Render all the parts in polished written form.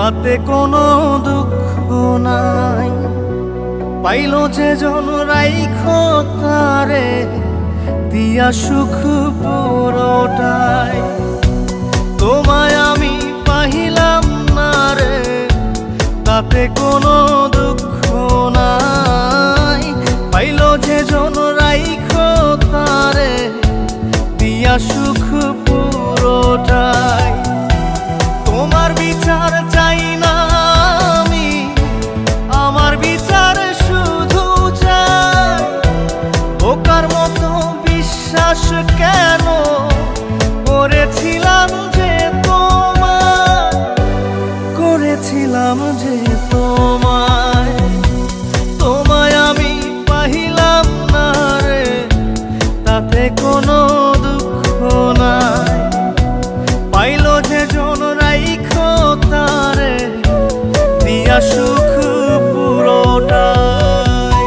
তাতে কোনো দুঃখ নাই। পাইল যে জন রাইখো তারে দিয়া সুখ পুরোটাই। তোমায় আমি পাহিলাম না রে, তাতে কোনো দুঃখ নাই। পাইল যে জন রাইখো তারে দিয়া সুখ পুরোটাই। তোমার বিচার চাই না আমি, আমার বিচার শুধু চাই। বোকার মতো বিশ্বাস কেন করেছিলাম যে তোমায়, করেছিলাম যে তোমায়। তোমায় আমি পাহিলাম না রে, তাতে কোনো দুঃখ নাই। পাইল যে জন রাইখো তারে দিয়া সুখ পুরোটাই।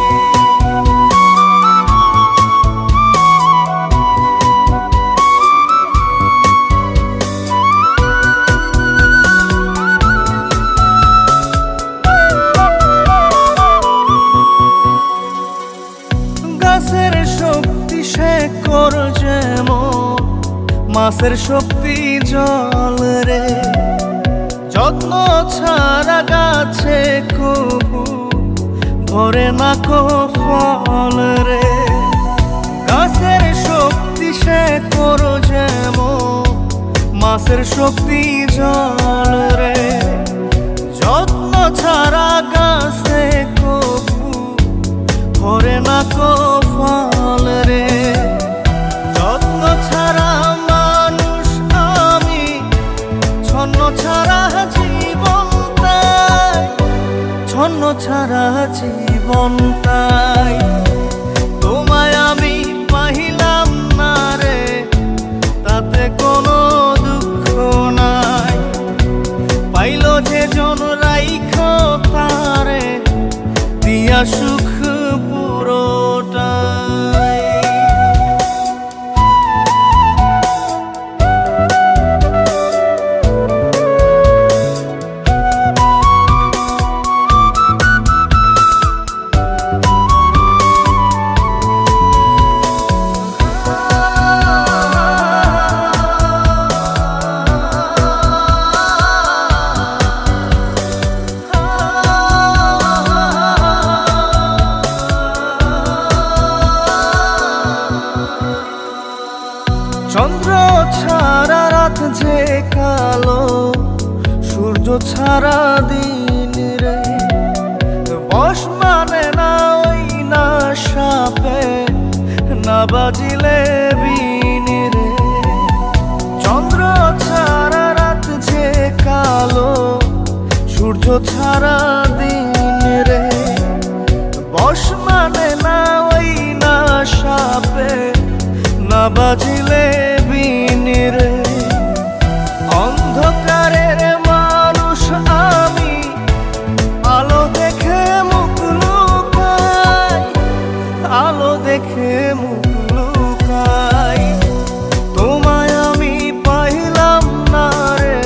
গাছের শক্তি শেকড় যেমন, মাছের শক্তি জল রে। যত্ন ছাড়া গাছে কবু ধরে না কো ফল রে। গাছের শক্তি শেকড় যেমন, মাছের শক্তি জল রে। যত্ন ছাড়া গাছে কবু ধরে না কো ফল রে। যত্ন ছাড়া মানুষ আমি, ছন্ন ছাড়া জীবন তাই, ছন্ন ছাড়া জীবন তাই। তোমায় আমি পাহিলাম না রে, তাতে কোনো দুঃখ নাই। পাইল যে জন রাইখো তারে দিয়া সুখ পুরোটাই। চন্দ্র ছাড়া রাত যে কালো, সূর্য ছাড়া দিন রে। বশ মানে না ওই না সাপে, না বাজিলে বিন রে। চন্দ্র ছাড়া রাত যে কালো, সূর্য ছাড়া দিন রে। বশ মানে না ওই না সাপে, না বাজিলে বিন রে। অন্ধকারের মানুষ আমি, আলো দেখে মুখ লুকাই, আলো দেখে মুখ লুকাই। তোমায় আমি পাইলাম না রে,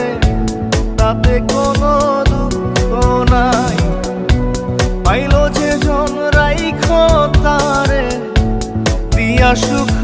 তাতে কোনো দুঃখ নাই। পাইল যে জন রাইখো তারে দিয়া সুখ